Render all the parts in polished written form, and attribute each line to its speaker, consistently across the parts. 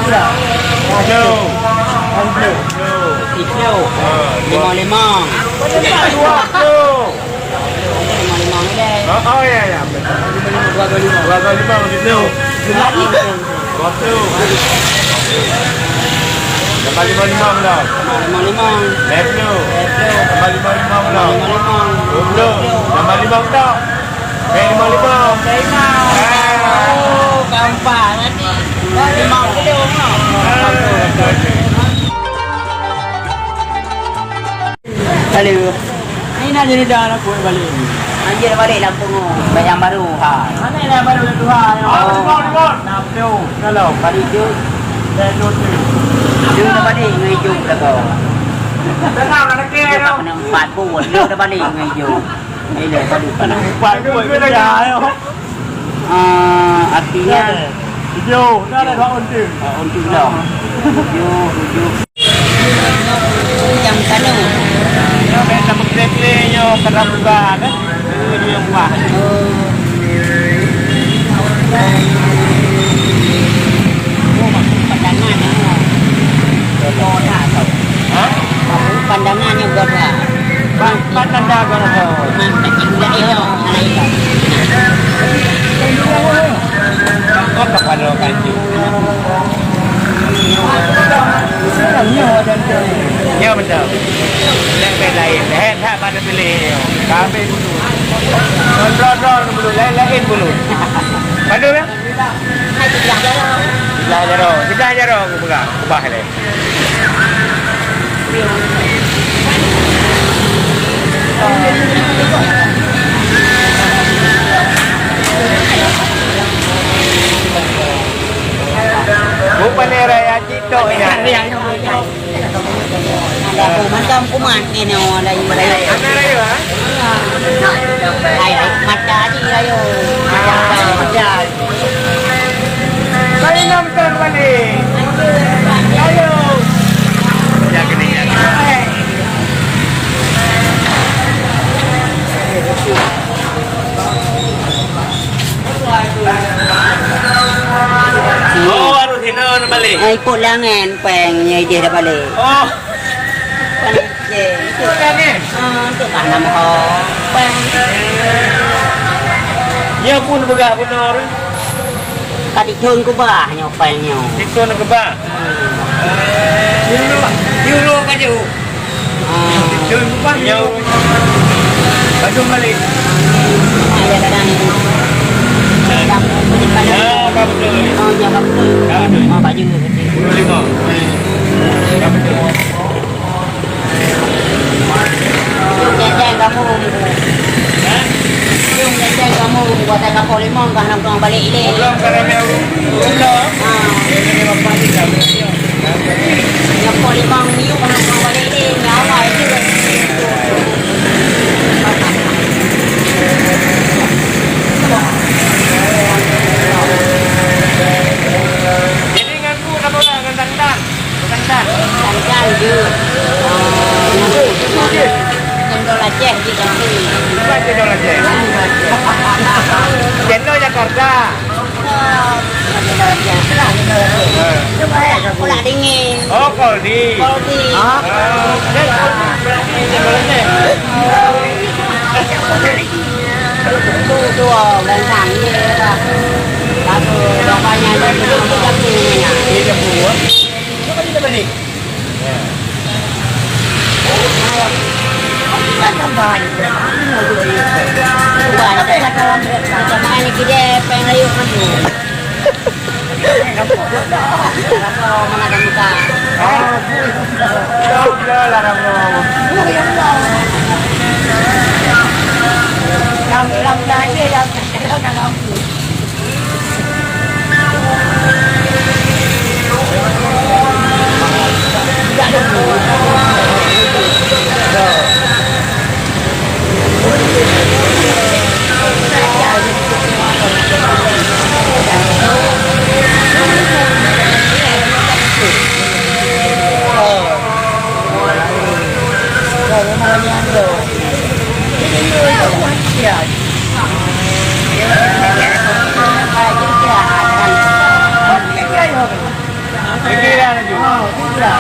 Speaker 1: hijau.
Speaker 2: Hijau. Limau-limau.
Speaker 1: Dua tu.
Speaker 2: Limau-limau ni deh.
Speaker 1: Oh ya ya. Dua kali lima begitu.
Speaker 2: Lagi.
Speaker 1: Dua tu. Tambah lima belum?
Speaker 2: Limau-limau.
Speaker 1: Leplu. Tambah lima belum?
Speaker 2: Limau-limau.
Speaker 1: 20. Tambah lima tak? Lima.
Speaker 2: Oh, gampang nanti. Limau dia orang. Balik. Ini nak jadi dah nak balik. Anjir balik Lampung. Bayang baru. Ha. Mana yang baru tu ha? Oh, Nampio. Kalau balik tu dan notu. Dia dah balik ngai hijau dah kau. Tenang nak ke. Dia kena 4 bulan dia dah balik ngai hijau. Ini dah balik kena 4 bulan kerja yo. Artinya hijau dah ada untuk. Untuk dah. Hijau. Yang sana. Yo ben sama kreplenya kena buka kan. Dia yang buah. Pandangannya goda. Pandangan goda. Mantap juga itu. Kau kepada kanju. Ya betul. Yang lain, tak pada pilih. Kami dulu. Kontrol dulu, lain dulu. Pada ya? Sebelah jaro, aku pegang, kubah ni. Bukan raya Cito ya. Ada macam kuman ini ada yang beraya. Ada raya? Raya mata di raya. Mata. Kali nam turun balik. Ayo. Jaga ni jaga. Oh, baru hinon balik. Ikut langan pengnya dia dah balik. Oh. Balik je. Ikut kan ni? Tu kan nama kau. Peng. Ya pun begah benar. Tadi turun ke bawah nyopelnya. Turun ke bawah. Euro kaju. Turun ke bawah. Baju balik. Ada kadang. Ya, betul. Oh, ya betul. Oh, baju betul. 25. Ya betul. Jangan kamu. Jangan kamu buat tak kapal limau kan nak pulang balik ini. Pulang kerana pulang. Ini bapa ni dah. Yang kapal limau ni kan nak pulang balik ini. Nyawa itu. Jadi ngaku nak bola dengan tangdan. Tangdan je. Cendol Aceh di Jambi. Bukan cendol Aceh. Cendol Jakarta. Pula dingin. Oh, koldi. Koldi. Tu dan sang dia lah. Lalu bapaknya ada di Jambi. Di Jambi. Siapa dia balik? Banyak kawan macam ni kita pengen layu maju. Kalau mana kan kita? Sudah larang mau. Lam lagi yang kadang-kadang.
Speaker 1: Kilo.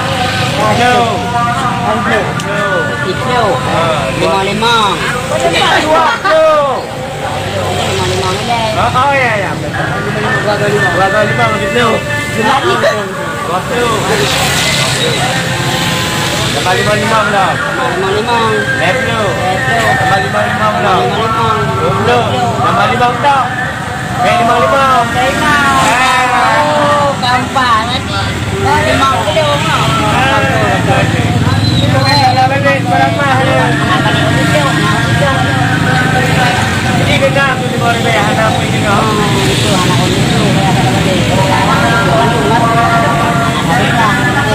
Speaker 2: Kilo. Limang.
Speaker 1: Dua kilo.
Speaker 2: Limang ni.
Speaker 1: Oh ya ya. Dua kali lima begitu. Dua kilo. Tambah lima belum?
Speaker 2: Limang.
Speaker 1: Kilo. Tambah lima belum? 20. Tambah lima tak? Lima.
Speaker 2: Oh, gampang nanti. Limang kilo.
Speaker 1: Kalau balik berapa hari? Jadi kena tu di bawah bayar anak pun juga.
Speaker 2: Itu anak orang itu saya kata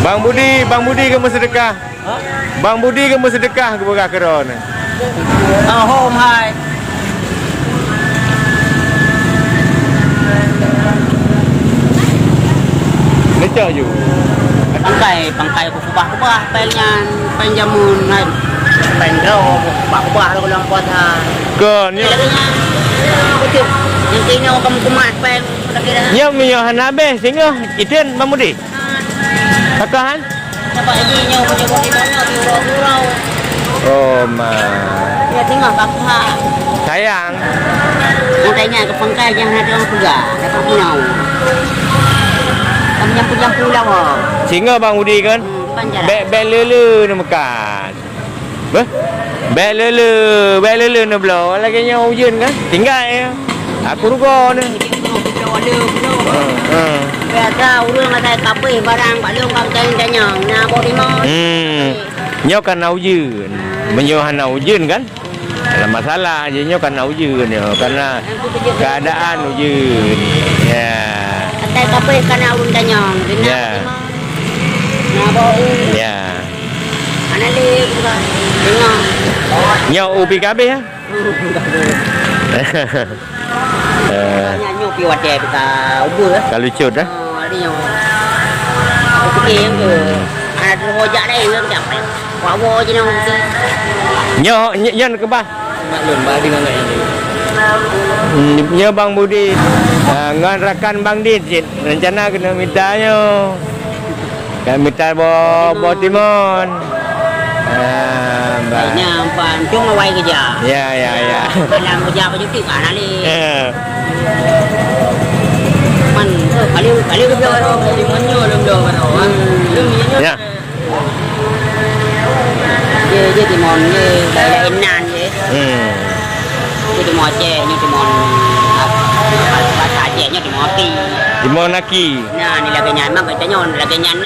Speaker 1: Bang Budi kamu sedekah? Bang Budi kamu sedekah ke bekas keron?
Speaker 2: home hai.
Speaker 1: Lecak je.
Speaker 2: Pangkai kubah penyan penjamun hai. Pendro kubah lo lompat ha.
Speaker 1: Kon nya.
Speaker 2: Betul. Yang kini kamu kumat pen kira.
Speaker 1: Nya minyo hanabe singo iten Bang Budi. Takahan?
Speaker 2: Dapat lagi nyo punya urau.
Speaker 1: Oh ma.
Speaker 2: Ya tengok aku ha.
Speaker 1: Sayang.
Speaker 2: Yang tanya ke pangkai jangan ada orang pula. Dapat pulau. Kami yang pulau oh.
Speaker 1: Singo Bang Budi kan?
Speaker 2: Panjang.
Speaker 1: Bek lele ni makan. Beh? Bek lele ni belah. Lagi nya hujan kan? Tinggal ya. Aku rugo ni.
Speaker 2: Biasa urang ada kape barang pak long kau tanya na bodi mo.
Speaker 1: Nyo kan nau jeun. Menyo nau jeun kan? Ada masalah je nyo kan nau jeun yo karena keadaan jeun. Ya.
Speaker 2: Ada kape kana urang tanya.
Speaker 1: Ya.
Speaker 2: Na bodi.
Speaker 1: Ya.
Speaker 2: Ana le buka. Tengok.
Speaker 1: Nyo upi kabeh ya.
Speaker 2: Nyanyo pi wate kita ubur.
Speaker 1: Kalau cut dah.
Speaker 2: Ada nyo. Aku fikir ke ada rojak dah yang tak wawo je nang tu.
Speaker 1: Nyo nyen ke bah.
Speaker 2: Maklum bah dengan ini.
Speaker 1: Nyo Bang Budi. Ngan rakan Bang Dit rencana kena minta nyo. Kan minta bo timun.
Speaker 2: Nampak cuma awai kerja.
Speaker 1: Ya.
Speaker 2: Dalam kerja baju tik kan ali. Man, kali kerja baru di monyo lemblo baru.
Speaker 1: Ya.
Speaker 2: Dia di mon ni dah enan je. Dia di moce, ni di mon bahasa je ni di moti.
Speaker 1: Di Monaki.
Speaker 2: Nah, ni lagi nyan mak kita nyon lagi nyan.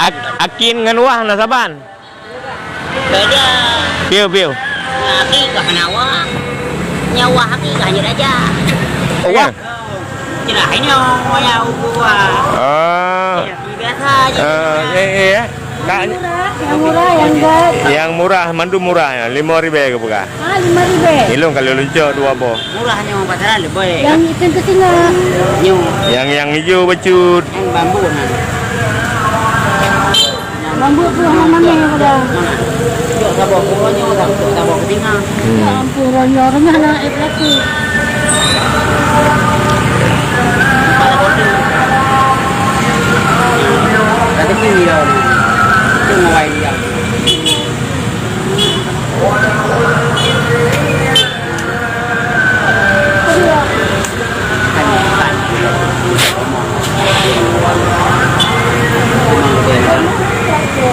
Speaker 1: Akin ngan wah na saban.
Speaker 2: Beda.
Speaker 1: Piu.
Speaker 2: Aki ke hanawa. Nyawa aki ke hanya aja.
Speaker 1: Wah.
Speaker 2: Jelah ini ya ubua. Biasa aja.
Speaker 1: Ya.
Speaker 3: Yang murah, yang enggak.
Speaker 1: Yang murah, mandu murah ya, 5.000 ke bukan?
Speaker 3: 5.000.
Speaker 1: Ilung kalau luncur 2 boh.
Speaker 2: Murahnya mau pasaran lebih.
Speaker 3: Yang ikan kesinga.
Speaker 2: Nyu.
Speaker 1: Yang hijau becut.
Speaker 2: Yang bambu nan.
Speaker 3: Bambu tu mana yang ada?
Speaker 2: Yo sabok pokoknya sabok kesinga.
Speaker 3: Ya ampun, orangnya nak lagi.
Speaker 2: Tapi tinggi dah. Cuma wai dia.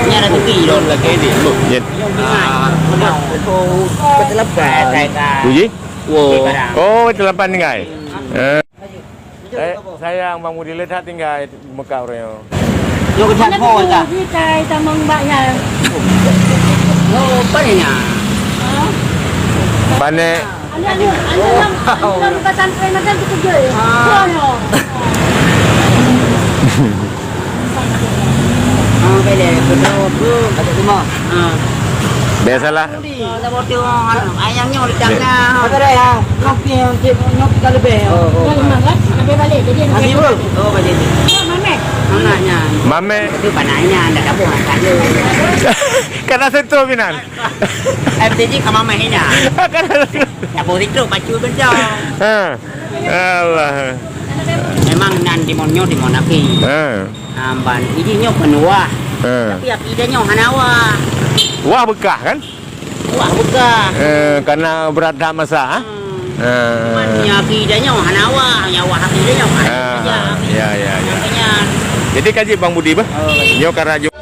Speaker 2: Nhà là cái kỳ luôn là cái điểm mực
Speaker 1: Dịch.
Speaker 2: cô cái lớp bè này cả
Speaker 1: Gì? Oh, itu 8 tinggal. Sayang Bang Budi lihat tinggal Mekah reo.
Speaker 2: vô cái chân phôi cả
Speaker 3: Đi cài ta mong bạn nhà.
Speaker 2: nó bắt này nhà
Speaker 1: Pane
Speaker 3: Ano patantay na dito ko joy. Ano?
Speaker 2: cái này cái bữa cái gì mà
Speaker 1: biasalah.
Speaker 2: ta bỏ tiêu ai yang nhau đi chăng nha cái đây ha nhóc kia nhóc cái lebih
Speaker 3: Yang mangat, nabe balik jadi.
Speaker 2: Masih bro? Oh, balik.
Speaker 3: Mana?
Speaker 2: Manaknya.
Speaker 1: Mame
Speaker 2: Itu panahnya anda dapur akan je.
Speaker 1: kana sentro pinan.
Speaker 2: MTG sama mainnya.
Speaker 1: Kana.
Speaker 2: Dapur itu baju bencong.
Speaker 1: Ha. Allah.
Speaker 2: Memang nan di monyo di monaki.
Speaker 1: Ha.
Speaker 2: Amban ini nyo penua.
Speaker 1: Ha.
Speaker 2: Tapi akidah nyo hanawa.
Speaker 1: Wah bekah kan?
Speaker 2: Wah buka.
Speaker 1: Karena berat dah masa.
Speaker 2: Mannya akidahnya hanawa, nyawa akidahnya hanawa.
Speaker 1: Ya.
Speaker 2: Makanya
Speaker 1: Jadi kaji Bang Budi bah.
Speaker 2: oh,
Speaker 1: Nyo karajo